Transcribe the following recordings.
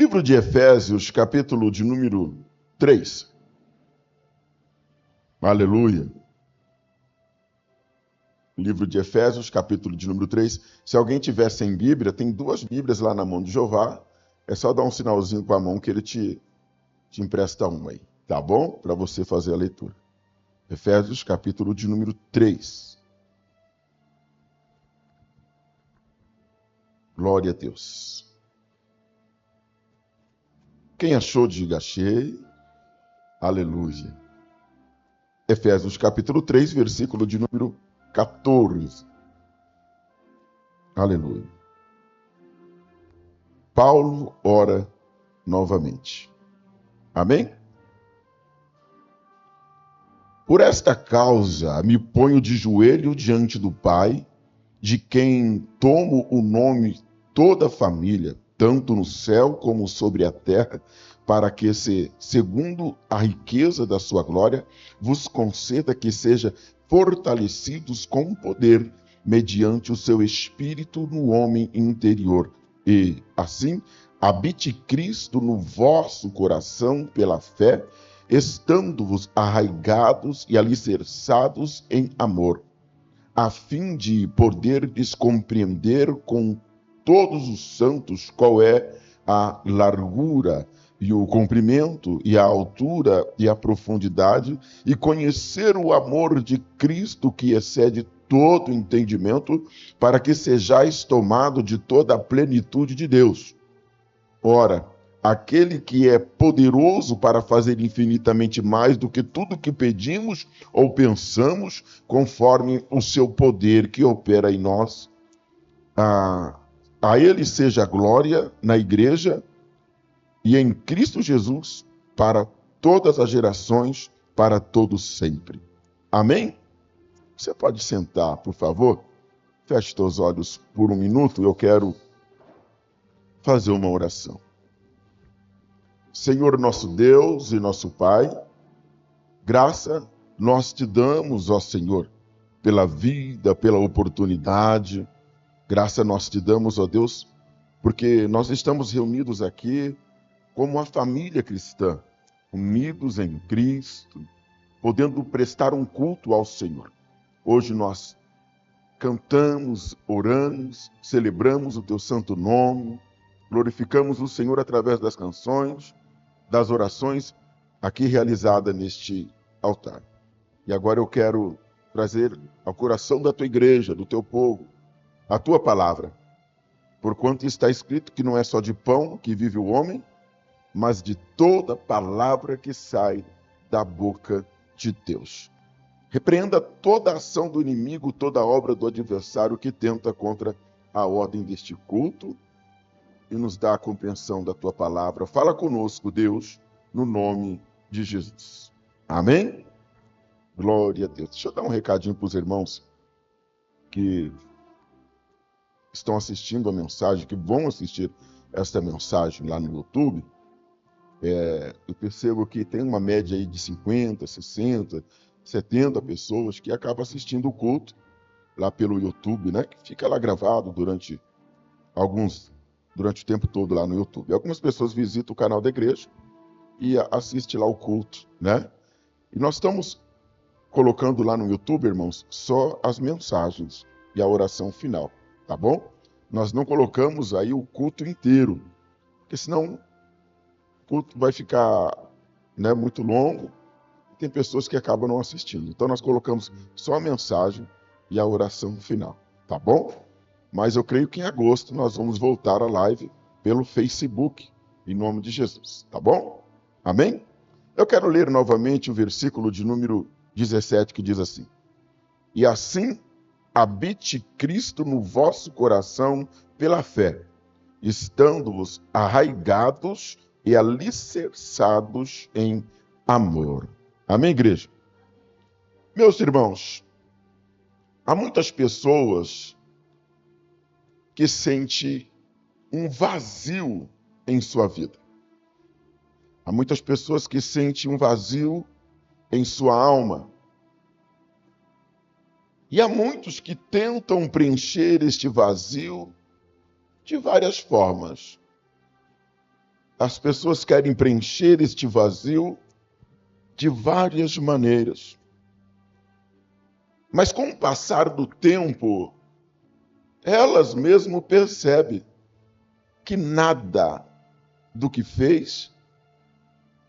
Livro de Efésios, capítulo de número 3. Aleluia. Livro de Efésios, capítulo de número 3. Se alguém tiver sem Bíblia, tem 2 Bíblias lá na mão de Jeová. É só dar um sinalzinho com a mão que ele te empresta uma aí, tá bom? Para você fazer a leitura. Efésios, capítulo de número 3. Glória a Deus. Quem achou, diga achei. Aleluia. Efésios, capítulo 3, versículo de número 14. Aleluia. Paulo ora novamente. Amém? Por esta causa me ponho de joelho diante do Pai, de quem tomo o nome toda a família, tanto no céu como sobre a terra, para que, segundo a riqueza da sua glória, vos conceda que seja fortalecidos com poder, mediante o seu Espírito no homem interior. E, assim, habite Cristo no vosso coração pela fé, estando-vos arraigados e alicerçados em amor, a fim de poderdes compreender com todos os santos qual é a largura e o comprimento e a altura e a profundidade, e conhecer o amor de Cristo que excede todo entendimento, para que sejais tomado de toda a plenitude de Deus. Ora, aquele que é poderoso para fazer infinitamente mais do que tudo que pedimos ou pensamos, conforme o seu poder que opera em nós, a ele seja a glória na igreja e em Cristo Jesus para todas as gerações, para todos sempre. Amém? Você pode sentar, por favor? Feche seus olhos por um minuto, eu quero fazer uma oração. Senhor nosso Deus e nosso Pai, graça nós te damos, ó Senhor, pela vida, pela oportunidade. Graça nós te damos, ó Deus, porque nós estamos reunidos aqui como uma família cristã, unidos em Cristo, podendo prestar um culto ao Senhor. Hoje nós cantamos, oramos, celebramos o teu santo nome, glorificamos o Senhor através das canções, das orações aqui realizadas neste altar. E agora eu quero trazer ao coração da tua igreja, do teu povo, a tua palavra. Porquanto está escrito que não é só de pão que vive o homem, mas de toda palavra que sai da boca de Deus. Repreenda toda a ação do inimigo, toda a obra do adversário que tenta contra a ordem deste culto e nos dá a compreensão da tua palavra. Fala conosco, Deus, no nome de Jesus. Amém? Glória a Deus. Deixa eu dar um recadinho para os irmãos que estão assistindo a mensagem, que vão assistir esta mensagem lá no YouTube. Eu percebo que tem uma média aí de 50, 60, 70 pessoas que acabam assistindo o culto lá pelo YouTube, né? Que fica lá gravado durante o tempo todo lá no YouTube. Algumas pessoas visitam o canal da igreja e assistem lá o culto, né? E nós estamos colocando lá no YouTube, irmãos, só as mensagens e a oração final, tá bom? Nós não colocamos aí o culto inteiro, porque senão o culto vai ficar, né, muito longo. Tem pessoas que acabam não assistindo. Então nós colocamos só a mensagem e a oração final, tá bom? Mas eu creio que em agosto nós vamos voltar à live pelo Facebook, em nome de Jesus, tá bom? Amém? Eu quero ler novamente o versículo de número 17, que diz assim: E assim habite Cristo no vosso coração pela fé, estando-vos arraigados e alicerçados em amor. Amém, igreja? Meus irmãos, há muitas pessoas que sentem um vazio em sua vida. Há muitas pessoas que sentem um vazio em sua alma. E há muitos que tentam preencher este vazio de várias formas. as pessoas querem preencher este vazio de várias maneiras. Mas com o passar do tempo, elas mesmo percebem que nada do que fez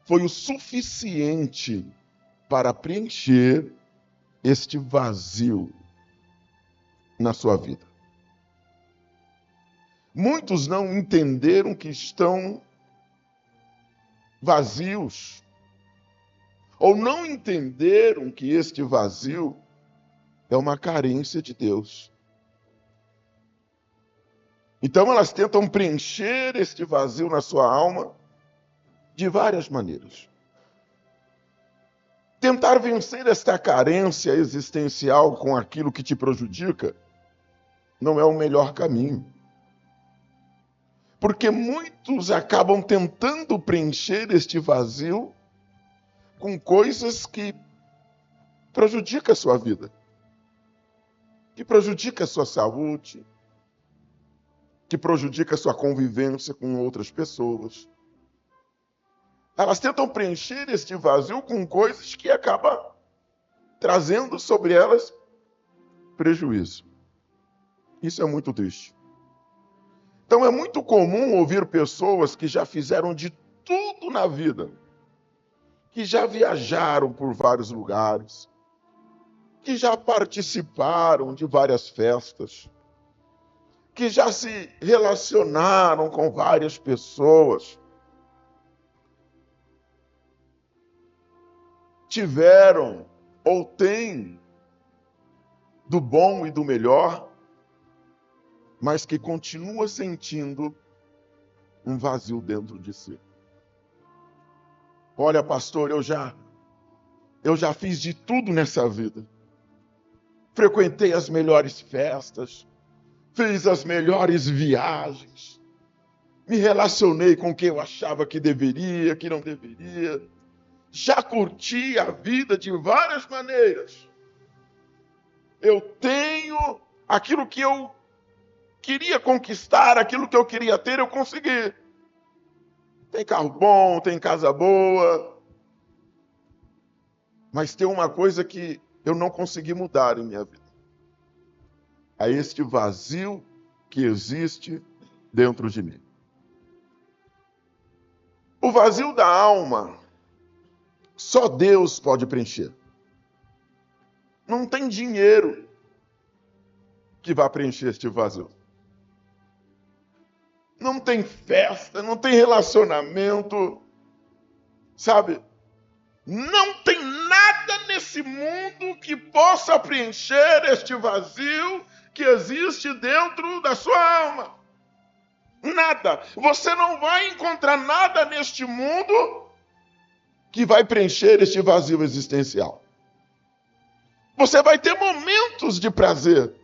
foi o suficiente para preencher este vazio na sua vida. Muitos não entenderam que estão vazios, ou não entenderam que este vazio é uma carência de Deus. Então elas tentam preencher este vazio na sua alma de várias maneiras. Tentar vencer esta carência existencial com aquilo que te prejudica não é o melhor caminho. Porque muitos acabam tentando preencher este vazio com coisas que prejudicam a sua vida, que prejudicam a sua saúde, que prejudicam a sua convivência com outras pessoas. Elas tentam preencher este vazio com coisas que acabam trazendo sobre elas prejuízo. Isso é muito triste. Então é muito comum ouvir pessoas que já fizeram de tudo na vida, que já viajaram por vários lugares, que já participaram de várias festas, que já se relacionaram com várias pessoas, tiveram ou têm do bom e do melhor, mas que continua sentindo um vazio dentro de si. Olha, pastor, eu já fiz de tudo nessa vida. Frequentei as melhores festas, fiz as melhores viagens, me relacionei com quem eu achava que deveria, que não deveria. Já curti a vida de várias maneiras. Eu tenho aquilo que eu queria conquistar, aquilo que eu queria ter, eu consegui. Tem carro bom, tem casa boa. Mas tem uma coisa que eu não consegui mudar em minha vida. É este vazio que existe dentro de mim. O vazio da alma, só Deus pode preencher. Não tem dinheiro que vá preencher este vazio. Não tem festa, não tem relacionamento, sabe? Não tem nada nesse mundo que possa preencher este vazio que existe dentro da sua alma. Nada. Você não vai encontrar nada neste mundo que vai preencher este vazio existencial. Você vai ter momentos de prazer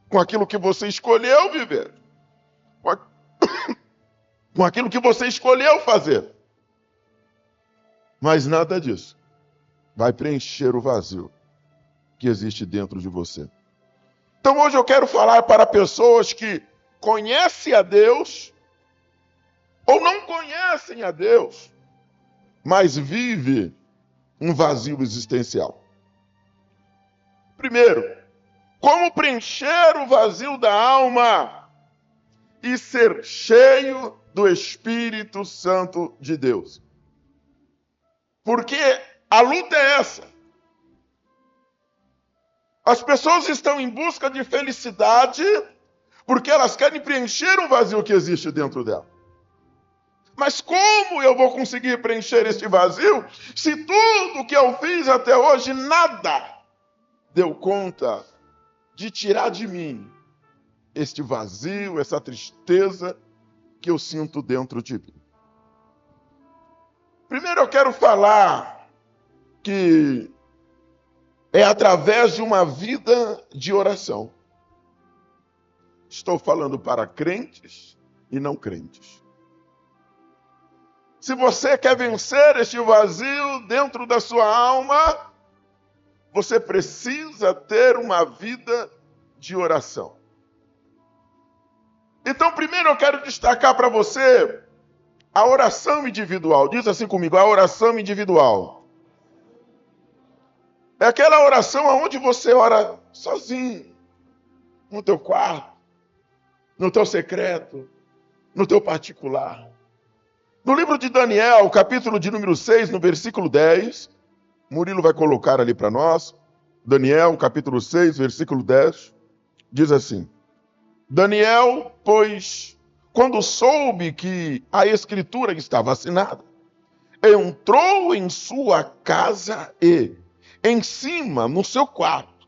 com aquilo que você escolheu viver, com aquilo que você escolheu fazer. Mas nada disso vai preencher o vazio que existe dentro de você. Então hoje eu quero falar para pessoas que conhecem a Deus ou não conhecem a Deus, mas vivem um vazio existencial. Primeiro, como preencher o vazio da alma e ser cheio do Espírito Santo de Deus. Porque a luta é essa. As pessoas estão em busca de felicidade porque elas querem preencher um vazio que existe dentro dela. Mas como eu vou conseguir preencher este vazio se tudo que eu fiz até hoje, nada deu conta de tirar de mim este vazio, essa tristeza que eu sinto dentro de mim? Primeiro eu quero falar que é através de uma vida de oração. Estou falando para crentes e não crentes. Se você quer vencer este vazio dentro da sua alma, você precisa ter uma vida de oração. Então, primeiro eu quero destacar para você A oração individual, diz assim comigo, a oração individual. É aquela oração onde você ora sozinho, no teu quarto, no teu secreto, no teu particular. No livro de Daniel, capítulo de número 6, no versículo 10, Murilo vai colocar ali para nós, Daniel, capítulo 6, versículo 10, diz assim: Daniel, pois, quando soube que a escritura estava assinada, entrou em sua casa e, em cima, no seu quarto,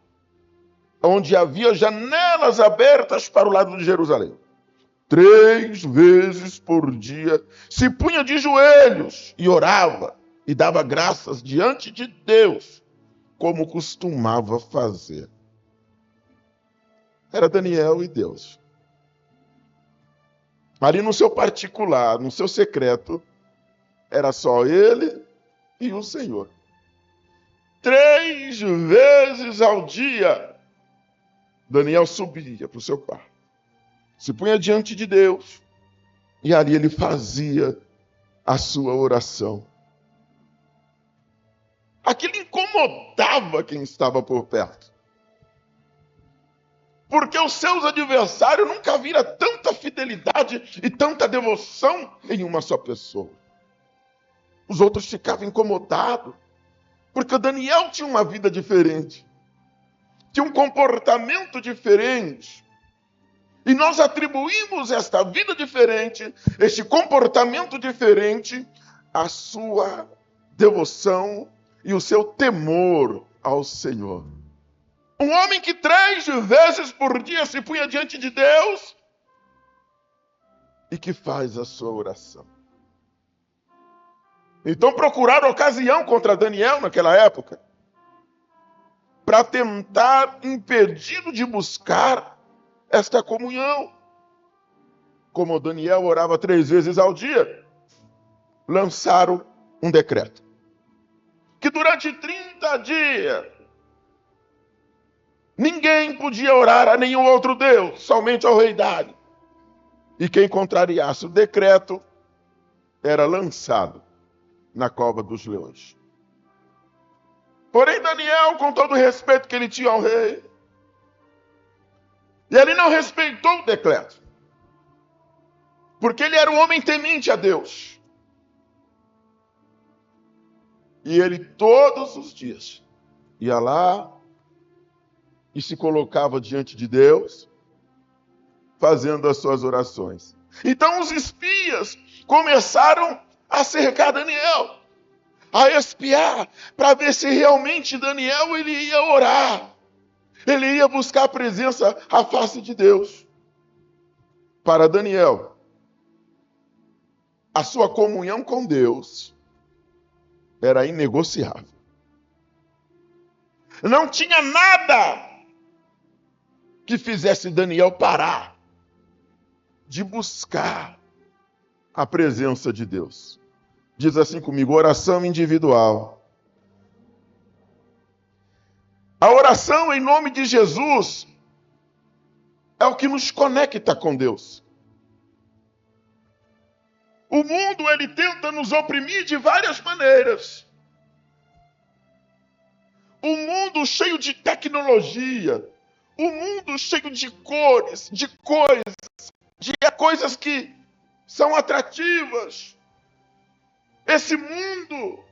onde havia janelas abertas para o lado de Jerusalém, 3 vezes por dia se punha de joelhos e orava e dava graças diante de Deus, como costumava fazer. Era Daniel e Deus. Ali no seu particular, no seu secreto, era só ele e o Senhor. 3 vezes ao dia, Daniel subia para o seu quarto, se punha diante de Deus, e ali ele fazia a sua oração. Aquilo incomodava quem estava por perto. Porque os seus adversários nunca viram tanta fidelidade e tanta devoção em uma só pessoa. Os outros ficavam incomodados, porque Daniel tinha uma vida diferente, tinha um comportamento diferente. E nós atribuímos esta vida diferente, este comportamento diferente, à sua devoção e o seu temor ao Senhor. Um homem que 3 vezes por dia se punha diante de Deus e que faz a sua oração. Então procuraram ocasião contra Daniel naquela época para tentar impedi-lo de buscar esta comunhão. Como Daniel orava 3 vezes ao dia, lançaram um decreto que durante 30 dias ninguém podia orar a nenhum outro Deus, somente ao rei Dário. E quem contrariasse o decreto era lançado na cova dos leões. Porém, Daniel, com todo o respeito que ele tinha ao rei, e ele não respeitou o decreto, porque ele era um homem temente a Deus. E ele todos os dias ia lá e se colocava diante de Deus, fazendo as suas orações. Então os espias começaram a cercar Daniel, a espiar, para ver se realmente Daniel ele ia orar, ele ia buscar a presença, a face de Deus. Para Daniel, a sua comunhão com Deus era inegociável. Não tinha nada que fizesse Daniel parar de buscar a presença de Deus. Diz assim comigo, oração individual. A oração em nome de Jesus é o que nos conecta com Deus. O mundo, ele tenta nos oprimir de várias maneiras. O mundo cheio de tecnologia, o mundo cheio de cores, de coisas, de coisas que são atrativas. Esse mundo,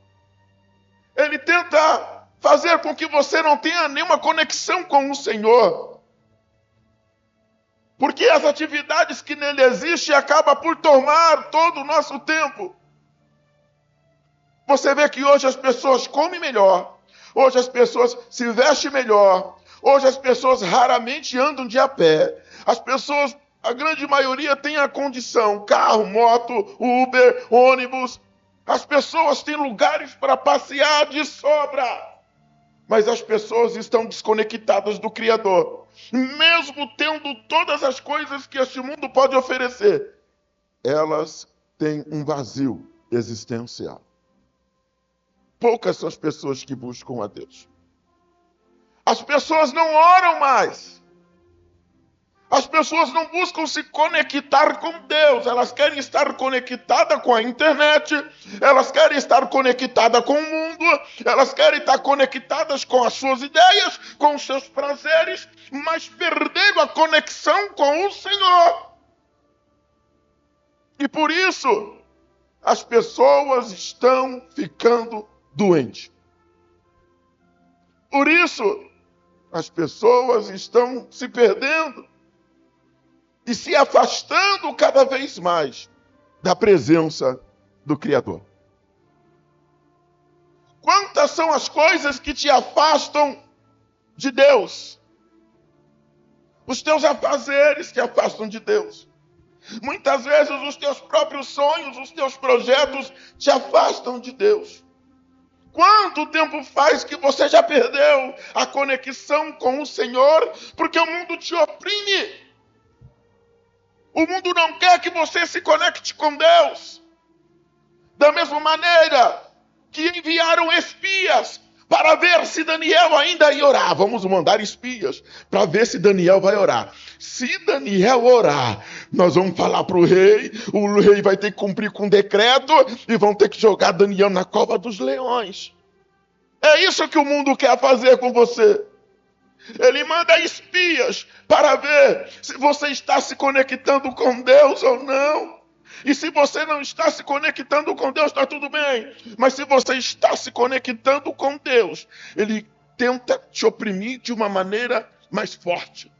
ele tenta fazer com que você não tenha nenhuma conexão com o Senhor. Porque as atividades que nele existem acabam por tomar todo o nosso tempo. Você vê que hoje as pessoas comem melhor, hoje as pessoas se vestem melhor, hoje as pessoas raramente andam de a pé. As pessoas, a grande maioria tem a condição, carro, moto, Uber, ônibus. As pessoas têm lugares para passear de sobra. Mas as pessoas estão desconectadas do Criador. Mesmo tendo todas as coisas que este mundo pode oferecer, elas têm um vazio existencial. Poucas são as pessoas que buscam a Deus. As pessoas não oram mais. As pessoas não buscam se conectar com Deus, elas querem estar conectadas com a internet, elas querem estar conectadas com o mundo, elas querem estar conectadas com as suas ideias, com os seus prazeres, mas perderam a conexão com o Senhor. E por isso, as pessoas estão ficando doentes. Por isso, as pessoas estão se perdendo e se afastando cada vez mais da presença do Criador. Quantas são as coisas que te afastam de Deus? Os teus afazeres te afastam de Deus. Muitas vezes os teus próprios sonhos, os teus projetos te afastam de Deus. Quanto tempo faz que você já perdeu a conexão com o Senhor? Porque o mundo te oprime. O mundo não quer que você se conecte com Deus. Da mesma maneira que enviaram espias para ver se Daniel ainda ia orar. Vamos mandar espias para ver se Daniel vai orar. Se Daniel orar, nós vamos falar para o rei vai ter que cumprir com o decreto e vão ter que jogar Daniel na cova dos leões. É isso que o mundo quer fazer com você. Ele manda espias para ver se você está se conectando com Deus ou não. E se você não está se conectando com Deus, está tudo bem. Mas se você está se conectando com Deus, ele tenta te oprimir de uma maneira mais forte.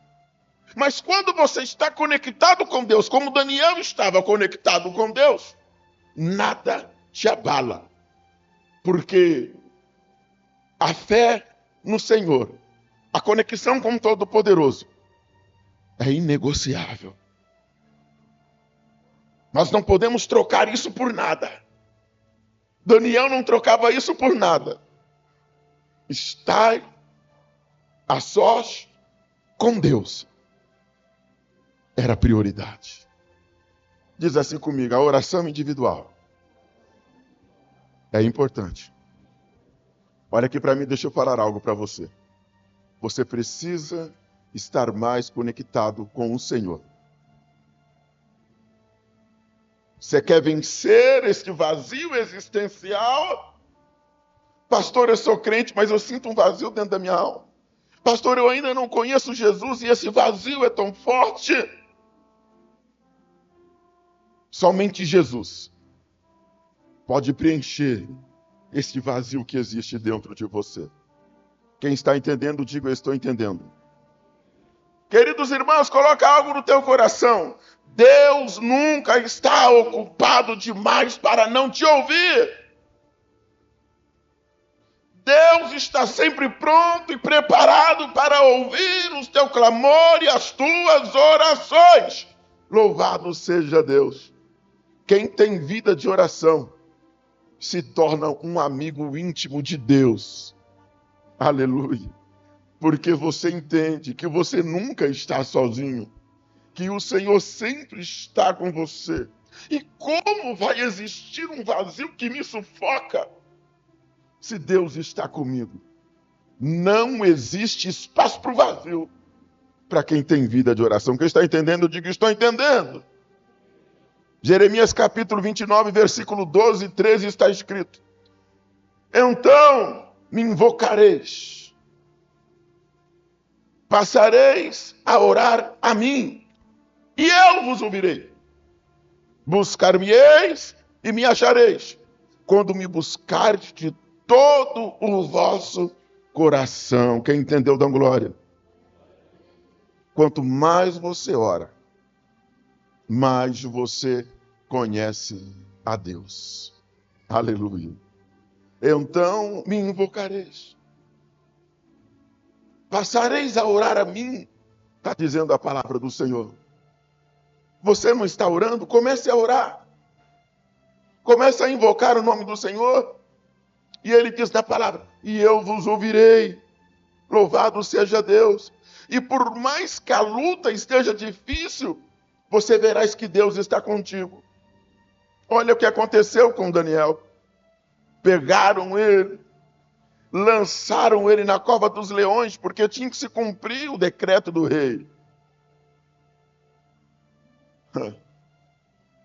Mas quando você está conectado com Deus, como Daniel estava conectado com Deus, nada te abala. Porque a fé no Senhor, a conexão com o Todo-Poderoso é inegociável. Nós não podemos trocar isso por nada. Daniel não trocava isso por nada. Estar a sós com Deus era prioridade. Diz assim comigo, a oração individual é importante. Olha aqui para mim, deixa eu falar algo para você. Você precisa estar mais conectado com o Senhor. Você quer vencer este vazio existencial? Pastor, eu sou crente, mas eu sinto um vazio dentro da minha alma. Pastor, eu ainda não conheço Jesus e esse vazio é tão forte. Somente Jesus pode preencher este vazio que existe dentro de você. Quem está entendendo, diga eu estou entendendo. Queridos irmãos, coloca algo no teu coração. Deus nunca está ocupado demais para não te ouvir. Deus está sempre pronto e preparado para ouvir o teu clamor e as tuas orações. Louvado seja Deus. Quem tem vida de oração se torna um amigo íntimo de Deus. Aleluia. Porque você entende que você nunca está sozinho, que o Senhor sempre está com você. E como vai existir um vazio que me sufoca se Deus está comigo? Não existe espaço para o vazio para quem tem vida de oração. Quem está entendendo, diga, estou entendendo. Jeremias capítulo 29, versículo 12 e 13 está escrito: então me invocareis, passareis a orar a mim, e eu vos ouvirei. Buscar-me-eis e me achareis, quando me buscardes de todo o vosso coração. Quem entendeu, dá glória. Quanto mais você ora, mais você conhece a Deus. Aleluia. Então me invocareis, passareis a orar a mim, está dizendo a palavra do Senhor. Você não está orando? Comece a orar. Comece a invocar o nome do Senhor. E ele diz na palavra, e eu vos ouvirei. Louvado seja Deus. E por mais que a luta esteja difícil, você verás que Deus está contigo. Olha o que aconteceu com Daniel. Pegaram ele, lançaram ele na cova dos leões, porque tinha que se cumprir o decreto do rei.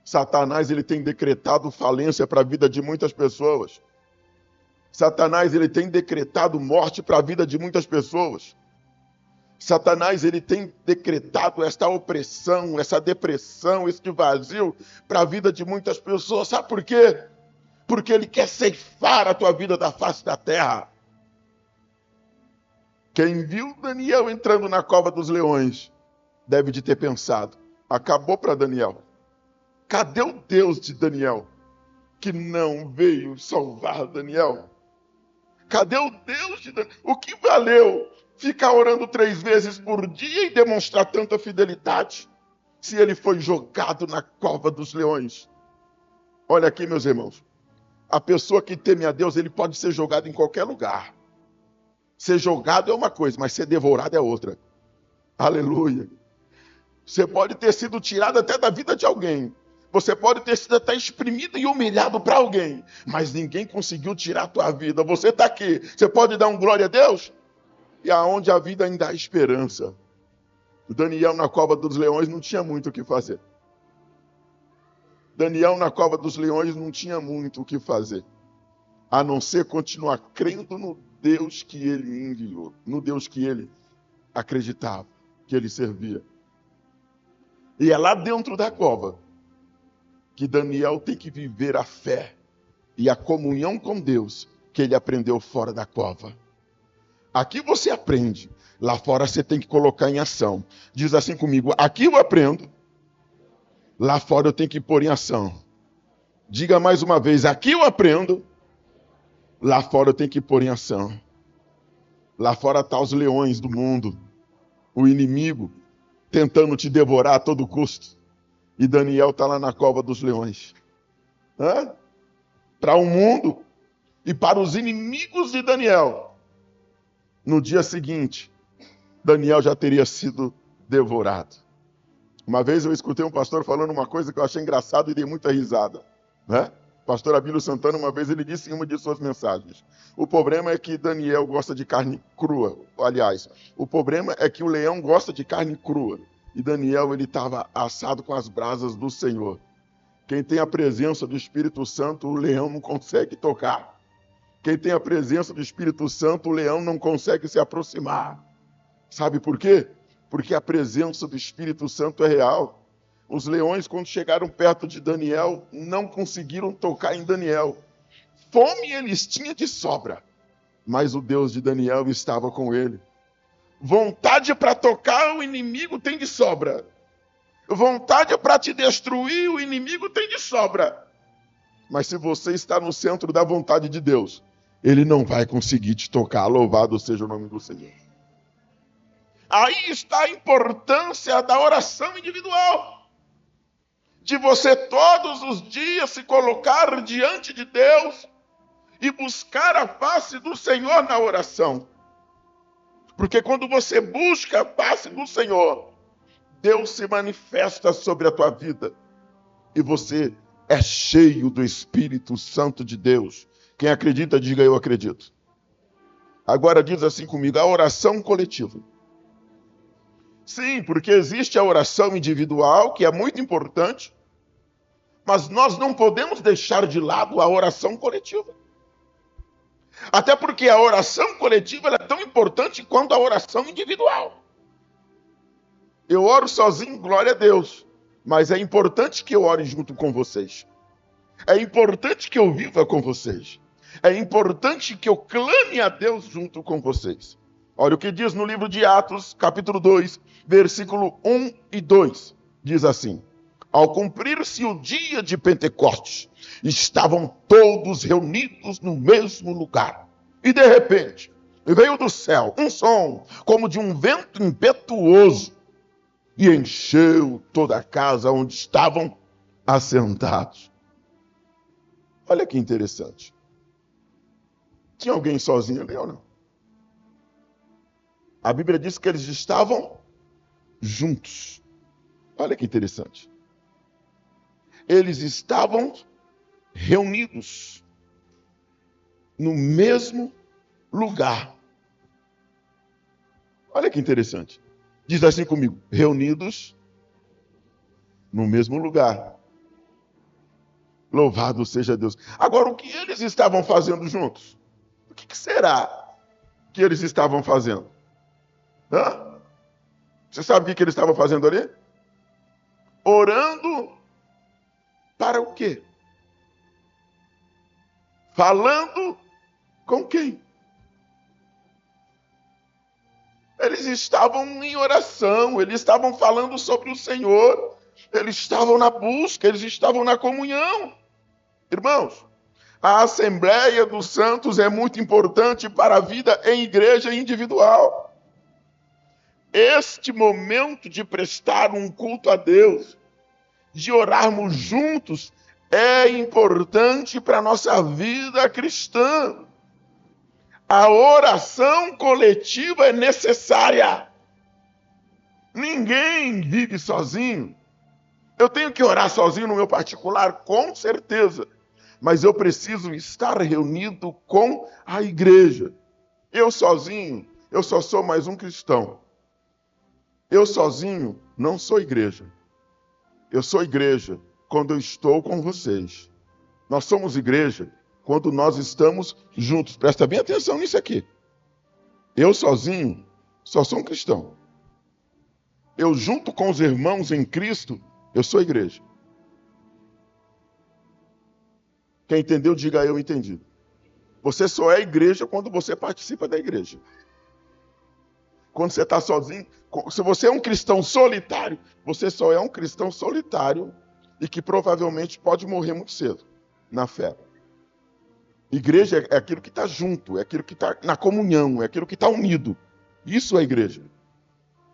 Satanás, ele tem decretado falência para a vida de muitas pessoas. Satanás, ele tem decretado morte para a vida de muitas pessoas. Satanás, ele tem decretado esta opressão, essa depressão, este vazio para a vida de muitas pessoas. Sabe por quê? Porque ele quer ceifar a tua vida da face da terra. Quem viu Daniel entrando na cova dos leões deve de ter pensado: acabou para Daniel. Cadê o Deus de Daniel que não veio salvar Daniel? Cadê o Deus de Daniel? O que valeu ficar orando 3 vezes por dia e demonstrar tanta fidelidade se ele foi jogado na cova dos leões? Olha aqui, meus irmãos. A pessoa que teme a Deus, ele pode ser jogado em qualquer lugar. Ser jogado é uma coisa, mas ser devorado é outra. Aleluia. Você pode ter sido tirado até da vida de alguém. Você pode ter sido até exprimido e humilhado para alguém, mas ninguém conseguiu tirar a tua vida. Você está aqui. Você pode dar um glória a Deus? E aonde a vida ainda há esperança. Daniel na cova dos leões não tinha muito o que fazer. Daniel na cova dos leões não tinha muito o que fazer, a não ser continuar crendo no Deus que ele enviou, no Deus que ele acreditava, que ele servia. E é lá dentro da cova que Daniel tem que viver a fé e a comunhão com Deus que ele aprendeu fora da cova. Aqui você aprende, lá fora você tem que colocar em ação. Diz assim comigo: aqui eu aprendo, lá fora eu tenho que pôr em ação. Diga mais uma vez: aqui eu aprendo, lá fora eu tenho que pôr em ação. Lá fora estão os leões do mundo, o inimigo tentando te devorar a todo custo. E Daniel está lá na cova dos leões. Para o mundo e para os inimigos de Daniel, no dia seguinte, Daniel já teria sido devorado. Uma vez eu escutei um pastor falando uma coisa que eu achei engraçado e dei muita risada. Pastor Abílio Santana, uma vez, ele disse em uma de suas mensagens: o problema é que Daniel gosta de carne crua. Aliás, o problema é que o leão gosta de carne crua. E Daniel, ele estava assado com as brasas do Senhor. Quem tem a presença do Espírito Santo, o leão não consegue tocar. Quem tem a presença do Espírito Santo, o leão não consegue se aproximar. Sabe por quê? Porque a presença do Espírito Santo é real. Os leões, quando chegaram perto de Daniel, não conseguiram tocar em Daniel. Fome eles tinham de sobra, mas o Deus de Daniel estava com ele. Vontade para tocar, o inimigo tem de sobra. Vontade para te destruir, o inimigo tem de sobra. Mas se você está no centro da vontade de Deus, ele não vai conseguir te tocar. Louvado seja o nome do Senhor. Aí está a importância da oração individual. De você todos os dias se colocar diante de Deus e buscar a face do Senhor na oração. Porque quando você busca a face do Senhor, Deus se manifesta sobre a tua vida. E você é cheio do Espírito Santo de Deus. Quem acredita, diga: eu acredito. Agora diz assim comigo: a oração coletiva. Sim, porque existe a oração individual, que é muito importante, mas nós não podemos deixar de lado a oração coletiva. Até porque a oração coletiva é tão importante quanto a oração individual. Eu oro sozinho, glória a Deus, mas é importante que eu ore junto com vocês. É importante que eu viva com vocês. É importante que eu clame a Deus junto com vocês. Olha o que diz no livro de Atos, capítulo 2, versículo 1 e 2. Diz assim: ao cumprir-se o dia de Pentecostes, estavam todos reunidos no mesmo lugar. E de repente, veio do céu um som, como de um vento impetuoso, e encheu toda a casa onde estavam assentados. Olha que interessante. Tinha alguém sozinho ali ou não? A Bíblia diz que eles estavam juntos. Olha que interessante. Eles estavam reunidos no mesmo lugar. Olha que interessante. Diz assim comigo: reunidos no mesmo lugar. Louvado seja Deus. Agora, o que eles estavam fazendo juntos? O que será que eles estavam fazendo? Hã? Você sabe o que eles estavam fazendo ali? Orando para o quê? Falando com quem? Eles estavam em oração, eles estavam falando sobre o Senhor, eles estavam na busca, eles estavam na comunhão. Irmãos, a Assembleia dos Santos é muito importante para a vida em igreja individual. Este momento de prestar um culto a Deus, de orarmos juntos, é importante para a nossa vida cristã. A oração coletiva é necessária. Ninguém vive sozinho. Eu tenho que orar sozinho no meu particular, com certeza. Mas eu preciso estar reunido com a igreja. Eu sozinho, eu só sou mais um cristão. Eu sozinho não sou igreja. Eu sou igreja quando eu estou com vocês. Nós somos igreja quando nós estamos juntos. Presta bem atenção nisso aqui. Eu sozinho só sou um cristão. Eu junto com os irmãos em Cristo, eu sou igreja. Quem entendeu, diga eu entendi. Você só é igreja quando você participa da igreja. Quando você está sozinho, se você é um cristão solitário, você só é um cristão solitário e que provavelmente pode morrer muito cedo na fé. Igreja é aquilo que está junto, é aquilo que está na comunhão, é aquilo que está unido. Isso é igreja.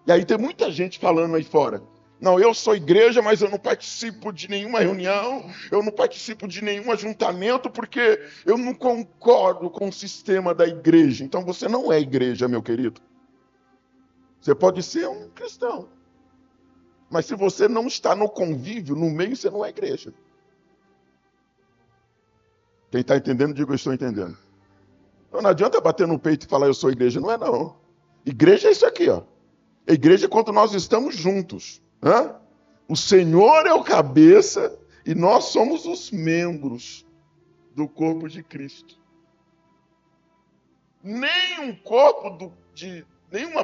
E aí tem muita gente falando aí fora. Não, eu sou igreja, mas eu não participo de nenhuma reunião, eu não participo de nenhum ajuntamento, porque eu não concordo com o sistema da igreja. Então você não é igreja, meu querido. Você pode ser um cristão. Mas se você não está no convívio, no meio, você não é igreja. Quem está entendendo, diga eu estou entendendo. Então não adianta bater no peito e falar eu sou igreja. Não é não. Igreja é isso aqui, ó. Igreja é quando nós estamos juntos. O Senhor é o cabeça e nós somos os membros do corpo de Cristo. Nenhuma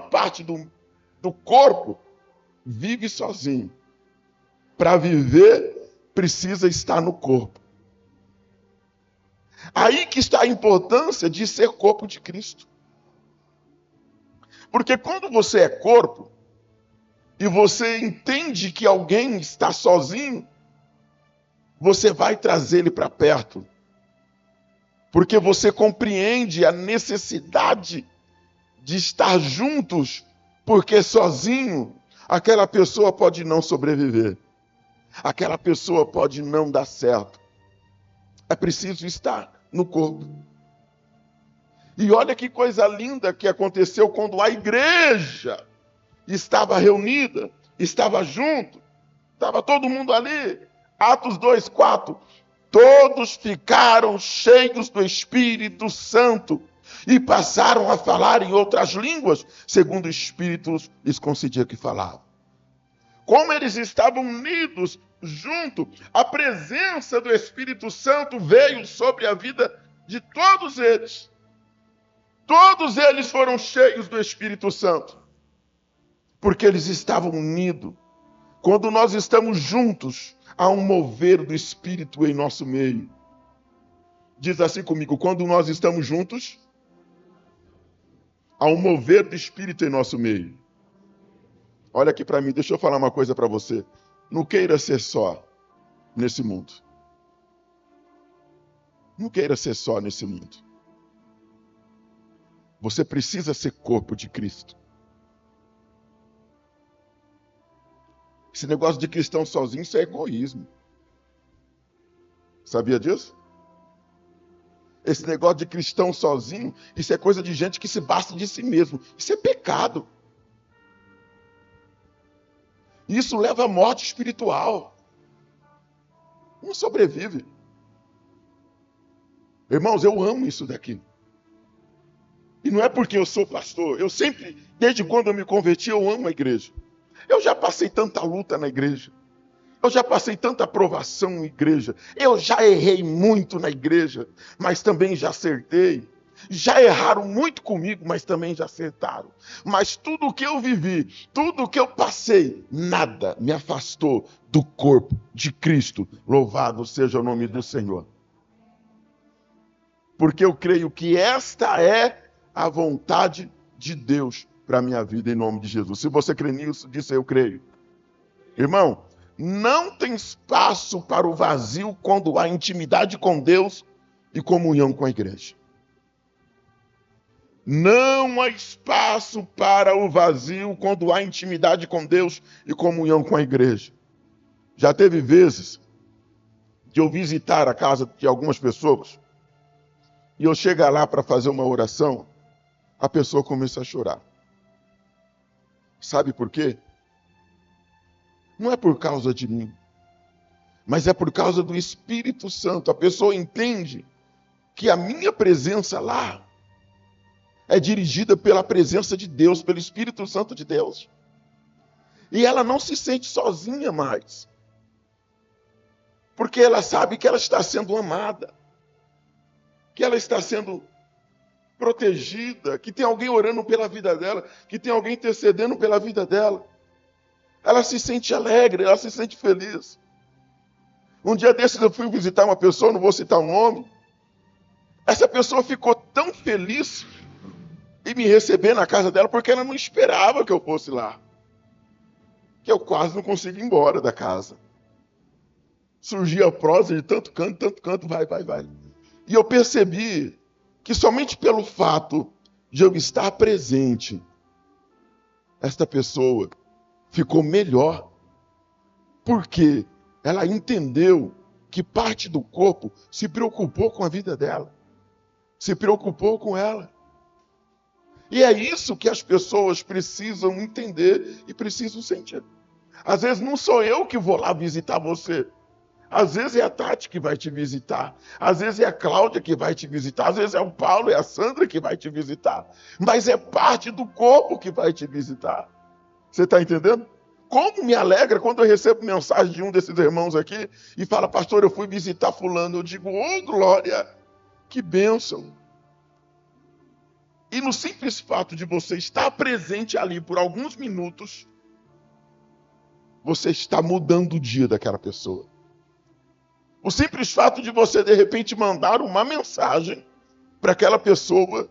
parte do corpo vive sozinho. Para viver, precisa estar no corpo. Aí que está a importância de ser corpo de Cristo. Porque quando você é corpo, e você entende que alguém está sozinho, você vai trazer ele para perto. Porque você compreende a necessidade de estar juntos, porque sozinho aquela pessoa pode não sobreviver. Aquela pessoa pode não dar certo. É preciso estar no corpo. E olha que coisa linda que aconteceu quando a igreja estava reunida, estava junto, estava todo mundo ali. Atos 2:4. Todos ficaram cheios do Espírito Santo e passaram a falar em outras línguas, segundo o Espírito lhes concedia que falavam. Como eles estavam unidos, junto, a presença do Espírito Santo veio sobre a vida de todos eles. Todos eles foram cheios do Espírito Santo, porque eles estavam unidos. Quando nós estamos juntos, há um mover do Espírito em nosso meio. Diz assim comigo, quando nós estamos juntos, há um mover do Espírito em nosso meio. Olha aqui para mim, deixa eu falar uma coisa para você. Não queira ser só nesse mundo. Não queira ser só nesse mundo. Você precisa ser corpo de Cristo. Esse negócio de cristão sozinho, isso é egoísmo. Sabia disso? Esse negócio de cristão sozinho, isso é coisa de gente que se basta de si mesmo. Isso é pecado. Isso leva à morte espiritual. Não sobrevive. Irmãos, eu amo isso daqui. E não é porque eu sou pastor. Eu sempre, desde quando eu me converti, eu amo a igreja. Eu já passei tanta luta na igreja. Eu já passei tanta provação em igreja. Eu já errei muito na igreja, mas também já acertei. Já erraram muito comigo, mas também já acertaram. Mas tudo o que eu vivi, tudo o que eu passei, nada me afastou do corpo de Cristo. Louvado seja o nome do Senhor. Porque eu creio que esta é a vontade de Deus para a minha vida, em nome de Jesus. Se você crê nisso, diz eu creio. Irmão, não tem espaço para o vazio quando há intimidade com Deus e comunhão com a igreja. Não há espaço para o vazio quando há intimidade com Deus e comunhão com a igreja. Já teve vezes de eu visitar a casa de algumas pessoas e eu chegar lá para fazer uma oração, a pessoa começa a chorar. Sabe por quê? Não é por causa de mim, mas é por causa do Espírito Santo. A pessoa entende que a minha presença lá é dirigida pela presença de Deus, pelo Espírito Santo de Deus. E ela não se sente sozinha mais, porque ela sabe que ela está sendo amada, que ela está sendo protegida, que tem alguém orando pela vida dela, que tem alguém intercedendo pela vida dela. Ela se sente alegre, ela se sente feliz. Um dia desses eu fui visitar uma pessoa, não vou citar o nome. Essa pessoa ficou tão feliz em me receber na casa dela, porque ela não esperava que eu fosse lá. Que eu quase não consigo ir embora da casa. Surgia a prosa de tanto canto, vai. E eu percebi que somente pelo fato de eu estar presente, esta pessoa ficou melhor, porque ela entendeu que parte do corpo se preocupou com a vida dela, se preocupou com ela. E é isso que as pessoas precisam entender e precisam sentir. Às vezes não sou eu que vou lá visitar você. Às vezes é a Tati que vai te visitar. Às vezes é a Cláudia que vai te visitar. Às vezes é o Paulo e a Sandra que vai te visitar. Mas é parte do corpo que vai te visitar. Você está entendendo? Como me alegra quando eu recebo mensagem de um desses irmãos aqui e fala, pastor, eu fui visitar fulano. Eu digo, ô glória, que bênção. E no simples fato de você estar presente ali por alguns minutos, você está mudando o dia daquela pessoa. O simples fato de você, de repente, mandar uma mensagem para aquela pessoa,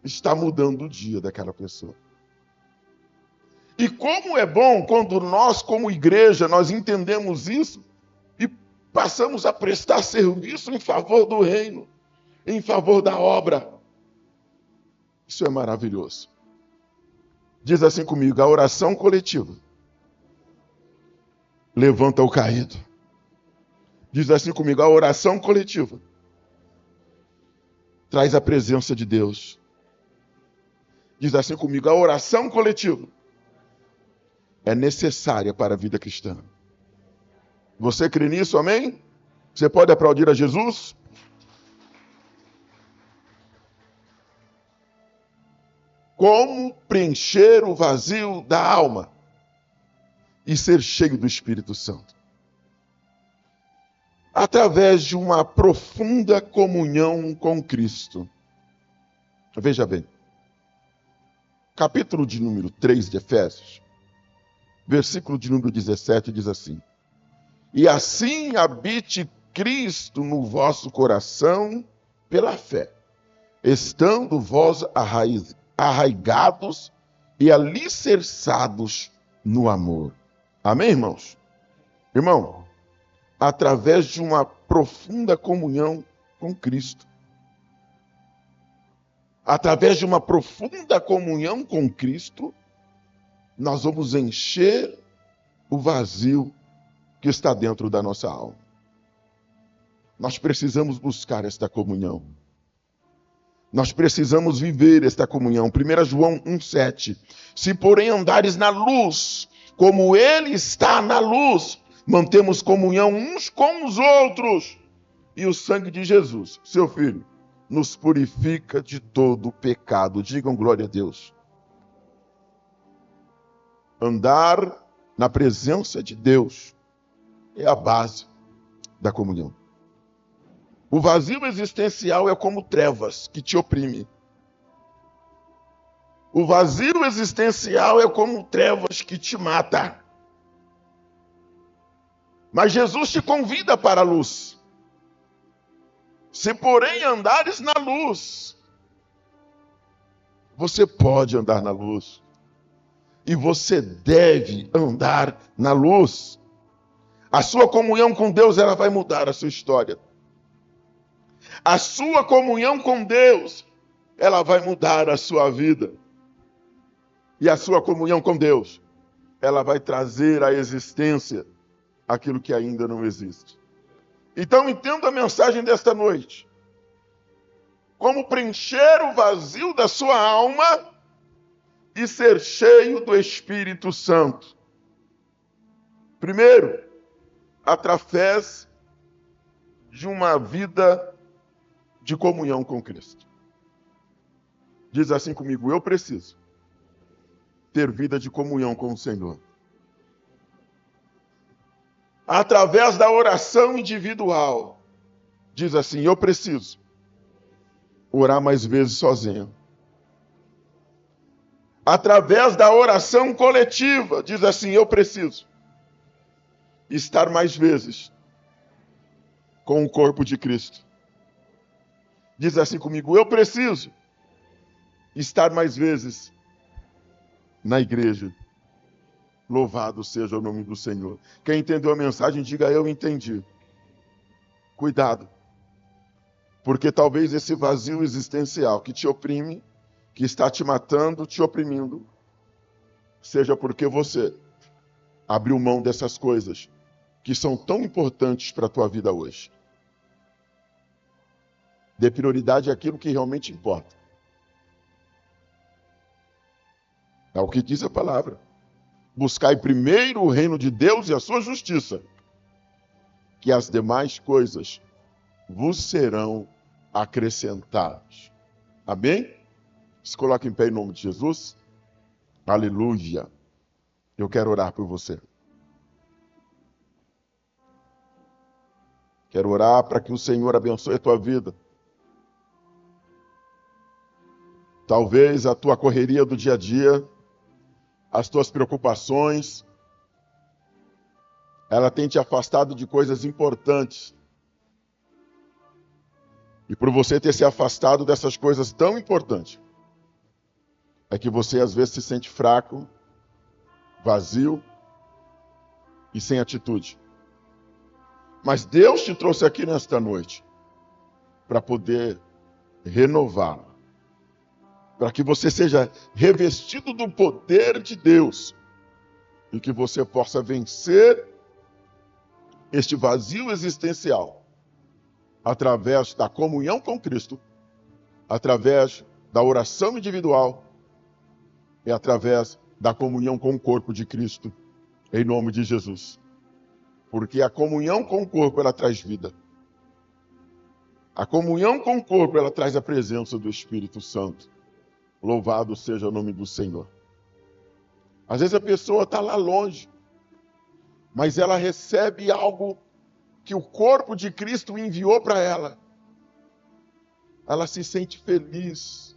está mudando o dia daquela pessoa. E como é bom quando nós, como igreja, nós entendemos isso e passamos a prestar serviço em favor do reino, em favor da obra. Isso é maravilhoso. Diz assim comigo, a oração coletiva levanta o caído. Diz assim comigo, a oração coletiva traz a presença de Deus. Diz assim comigo, a oração coletiva é necessária para a vida cristã. Você crê nisso, amém? Você pode aplaudir a Jesus? Como preencher o vazio da alma e ser cheio do Espírito Santo? Através de uma profunda comunhão com Cristo. Veja bem, capítulo de número 3 de Efésios, versículo de número 17 diz assim, e assim habite Cristo no vosso coração pela fé, estando vós arraigados e alicerçados no amor. Amém, irmãos? Irmão, através de uma profunda comunhão com Cristo. Através de uma profunda comunhão com Cristo, nós vamos encher o vazio que está dentro da nossa alma. Nós precisamos buscar esta comunhão. Nós precisamos viver esta comunhão. 1 João 1,7. Se porém andares na luz, como Ele está na luz, mantemos comunhão uns com os outros. E o sangue de Jesus, seu Filho, nos purifica de todo pecado. Digam glória a Deus. Andar na presença de Deus é a base da comunhão. O vazio existencial é como trevas que te oprime. O vazio existencial é como trevas que te mata. Mas Jesus te convida para a luz. Se porém andares na luz, você pode andar na luz. E você deve andar na luz. A sua comunhão com Deus, ela vai mudar a sua história. A sua comunhão com Deus, ela vai mudar a sua vida. E a sua comunhão com Deus, ela vai trazer à existência aquilo que ainda não existe. Então entenda a mensagem desta noite. Como preencher o vazio da sua alma e ser cheio do Espírito Santo. Primeiro, através de uma vida de comunhão com Cristo. Diz assim comigo: eu preciso ter vida de comunhão com o Senhor. Através da oração individual. Diz assim: eu preciso orar mais vezes sozinho. Através da oração coletiva. Diz assim: eu preciso estar mais vezes com o corpo de Cristo. Diz assim comigo: eu preciso estar mais vezes na igreja. Louvado seja o nome do Senhor. Quem entendeu a mensagem, diga: eu entendi. Cuidado. Porque talvez esse vazio existencial que te oprime, que está te matando, te oprimindo, seja porque você abriu mão dessas coisas que são tão importantes para a tua vida hoje. Dê prioridade àquilo que realmente importa. É o que diz a palavra. Buscai primeiro o reino de Deus e a sua justiça, que as demais coisas vos serão acrescentadas. Amém? Se coloque em pé em nome de Jesus. Aleluia. Eu quero orar por você. Quero orar para que o Senhor abençoe a tua vida. Talvez a tua correria do dia a dia, as tuas preocupações, ela tem te afastado de coisas importantes. E por você ter se afastado dessas coisas tão importantes, é que você às vezes se sente fraco, vazio e sem atitude. Mas Deus te trouxe aqui nesta noite para poder renovar, para que você seja revestido do poder de Deus e que você possa vencer este vazio existencial através da comunhão com Cristo, através da oração individual e através da comunhão com o corpo de Cristo, em nome de Jesus. Porque a comunhão com o corpo, ela traz vida. A comunhão com o corpo, ela traz a presença do Espírito Santo. Louvado seja o nome do Senhor. Às vezes a pessoa está lá longe, mas ela recebe algo que o corpo de Cristo enviou para ela. Ela se sente feliz,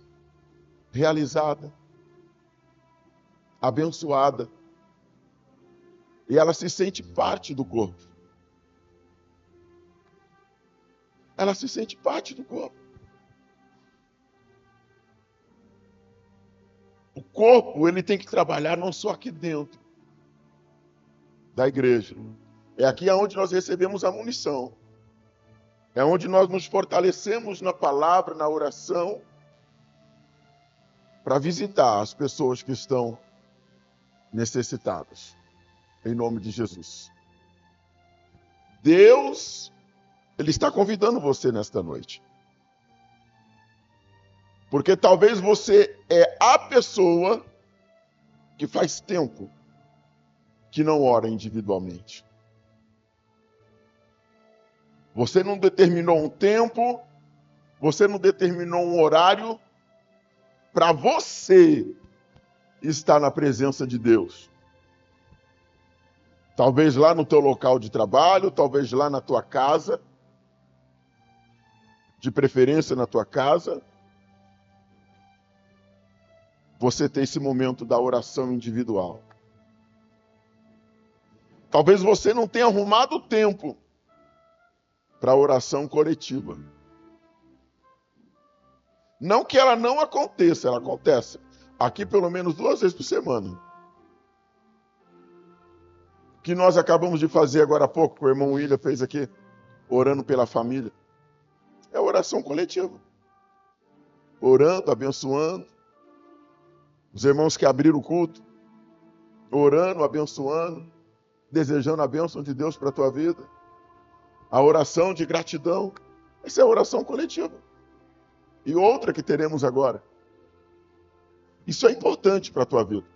realizada, abençoada. E ela se sente parte do corpo. Ela se sente parte do corpo. O corpo, ele tem que trabalhar não só aqui dentro da igreja. É aqui onde nós recebemos a munição. É onde nós nos fortalecemos na palavra, na oração, para visitar as pessoas que estão necessitadas. Em nome de Jesus. Deus, Ele está convidando você nesta noite. Porque talvez você é a pessoa que faz tempo que não ora individualmente. Você não determinou um tempo, você não determinou um horário para você estar na presença de Deus. Talvez lá no teu local de trabalho, talvez lá na tua casa, de preferência na tua casa, você tem esse momento da oração individual. Talvez você não tenha arrumado tempo para a oração coletiva. Não que ela não aconteça, ela acontece. Aqui pelo menos 2 vezes por semana. Que nós acabamos de fazer agora há pouco, que o irmão William fez aqui, orando pela família. É oração coletiva. Orando, abençoando. Os irmãos que abriram o culto, orando, abençoando, desejando a bênção de Deus para a tua vida. A oração de gratidão. Essa é a oração coletiva. E outra que teremos agora. Isso é importante para a tua vida.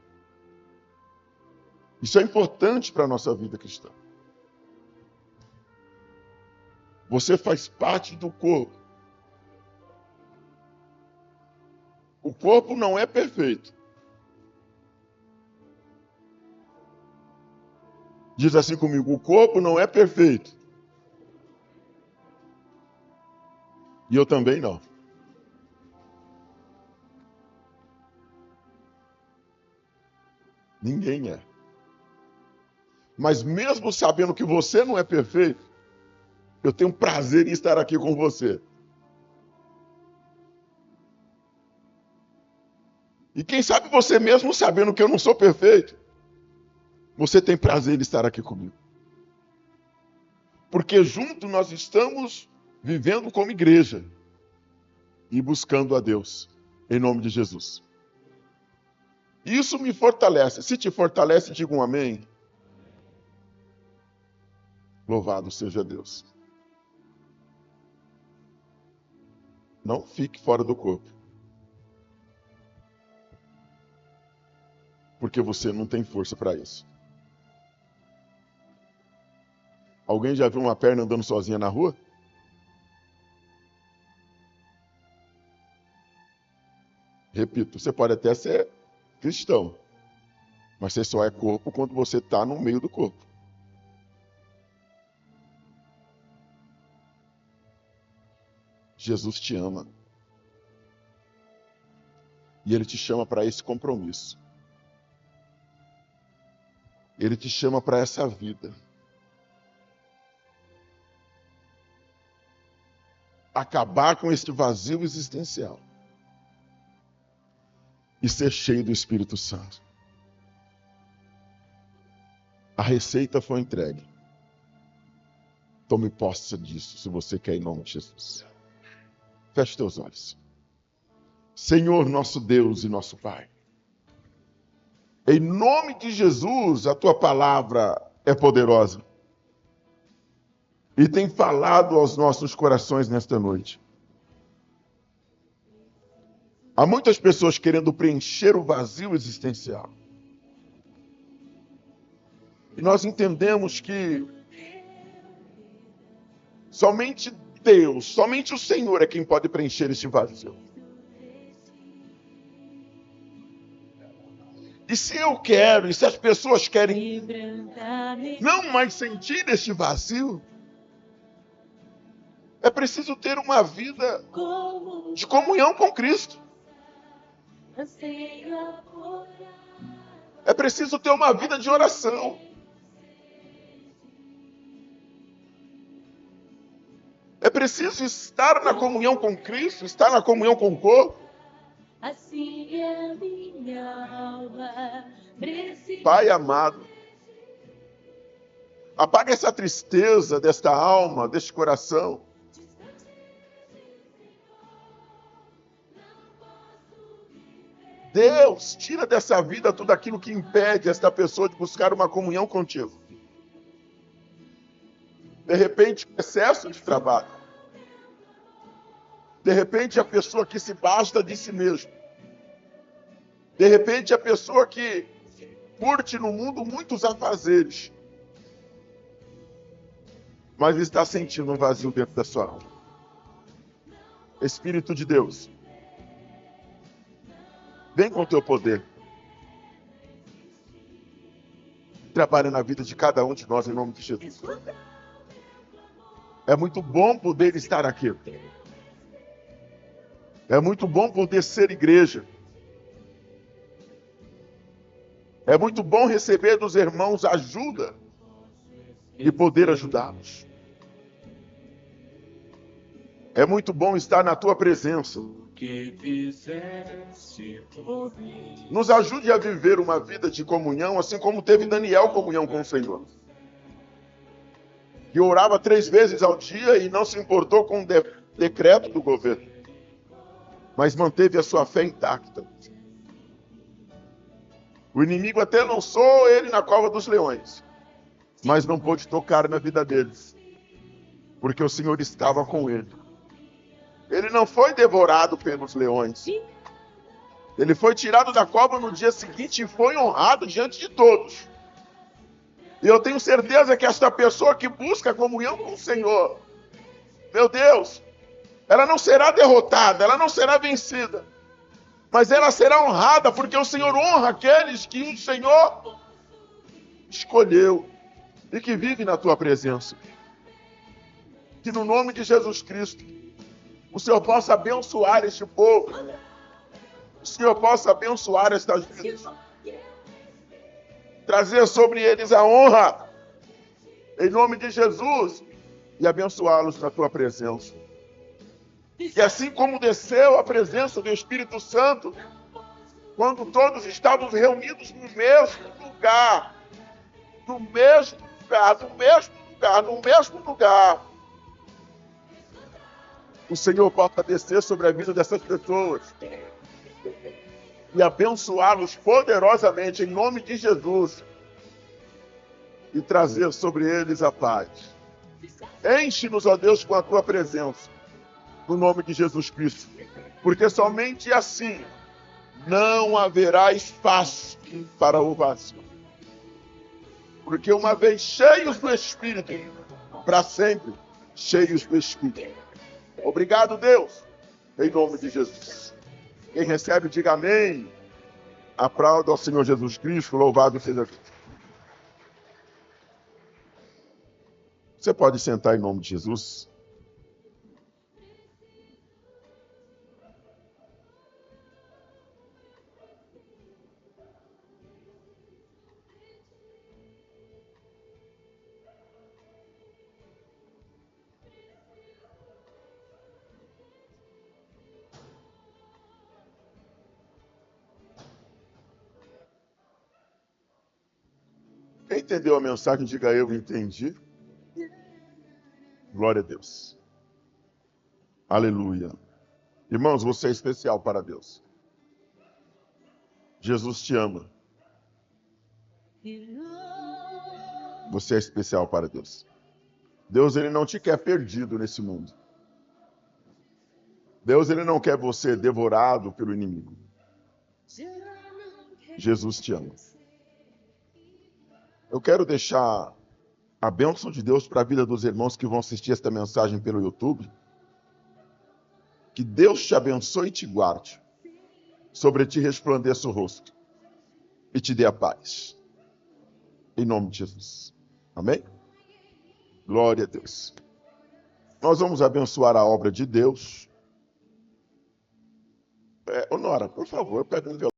Isso é importante para a nossa vida cristã. Você faz parte do corpo. O corpo não é perfeito. Diz assim comigo, o corpo não é perfeito. E eu também não. Ninguém é. Mas mesmo sabendo que você não é perfeito, eu tenho prazer em estar aqui com você. E quem sabe você mesmo sabendo que eu não sou perfeito, você tem prazer em estar aqui comigo. Porque junto nós estamos vivendo como igreja e buscando a Deus, em nome de Jesus. Isso me fortalece. Se te fortalece, diga um amém. Louvado seja Deus. Não fique fora do corpo. Porque você não tem força para isso. Alguém já viu uma perna andando sozinha na rua? Repito, você pode até ser cristão, mas você só é corpo quando você está no meio do corpo. Jesus te ama. E Ele te chama para esse compromisso. Ele te chama para essa vida. Acabar com este vazio existencial. E ser cheio do Espírito Santo. A receita foi entregue. Tome posse disso, se você quer, em nome de Jesus. Feche teus olhos. Senhor, nosso Deus e nosso Pai. Em nome de Jesus, a tua palavra é poderosa. E tem falado aos nossos corações nesta noite. Há muitas pessoas querendo preencher o vazio existencial. E nós entendemos que somente Deus, somente o Senhor é quem pode preencher este vazio. E se eu quero, e se as pessoas querem não mais sentir este vazio, é preciso ter uma vida de comunhão com Cristo. É preciso ter uma vida de oração. É preciso estar na comunhão com Cristo, estar na comunhão com o corpo. Assim é minha alma. Pai amado, apaga essa tristeza desta alma, deste coração. Deus, tira dessa vida tudo aquilo que impede esta pessoa de buscar uma comunhão contigo. De repente, excesso de trabalho. De repente, a pessoa que se basta de si mesmo. De repente, a pessoa que curte no mundo muitos afazeres, mas está sentindo um vazio dentro da sua alma. Espírito de Deus, vem com o teu poder. trabalha na vida de cada um de nós, em nome de Jesus. É muito bom poder estar aqui. É muito bom poder ser igreja. É muito bom receber dos irmãos ajuda e poder ajudá-los. É muito bom estar na tua presença. Nos ajude a viver uma vida de comunhão, assim como teve Daniel comunhão com o Senhor. Que orava 3 vezes ao dia e não se importou com o decreto do governo, mas manteve a sua fé intacta. O inimigo até lançou ele na cova dos leões, mas não pôde tocar na vida deles, porque o Senhor estava com ele. Ele não foi devorado pelos leões. Ele foi tirado da cova no dia seguinte e foi honrado diante de todos. E eu tenho certeza que esta pessoa que busca comunhão com o Senhor, meu Deus, ela não será derrotada, ela não será vencida, mas ela será honrada, porque o Senhor honra aqueles que o Senhor escolheu e que vivem na tua presença. Que no nome de Jesus Cristo, o Senhor possa abençoar este povo, o Senhor possa abençoar estas vidas, trazer sobre eles a honra, em nome de Jesus, e abençoá-los na tua presença. E assim como desceu a presença do Espírito Santo, quando todos estávamos reunidos no mesmo lugar, o Senhor possa descer sobre a vida dessas pessoas e abençoá-los poderosamente em nome de Jesus e trazer sobre eles a paz. Enche-nos, ó Deus, com a tua presença, no nome de Jesus Cristo, porque somente assim não haverá espaço para o vazio. Porque uma vez cheios do Espírito, para sempre cheios do Espírito. Obrigado, Deus, em nome de Jesus. Quem recebe, diga amém. Aplauda ao Senhor Jesus Cristo, louvado seja Deus. Você pode sentar em nome de Jesus. Quem entendeu a mensagem, diga eu entendi. Glória a Deus. Aleluia. Irmãos, você é especial para Deus. Jesus te ama. Você é especial para Deus. Deus, ele não te quer perdido nesse mundo. Deus, ele não quer você devorado pelo inimigo. Jesus te ama. Eu quero deixar a bênção de Deus para a vida dos irmãos que vão assistir esta mensagem pelo YouTube. Que Deus te abençoe e te guarde. Sobre ti resplandeça o rosto e te dê a paz. Em nome de Jesus. Amém? Glória a Deus. Nós vamos abençoar a obra de Deus. Nora, por favor, pega um violão.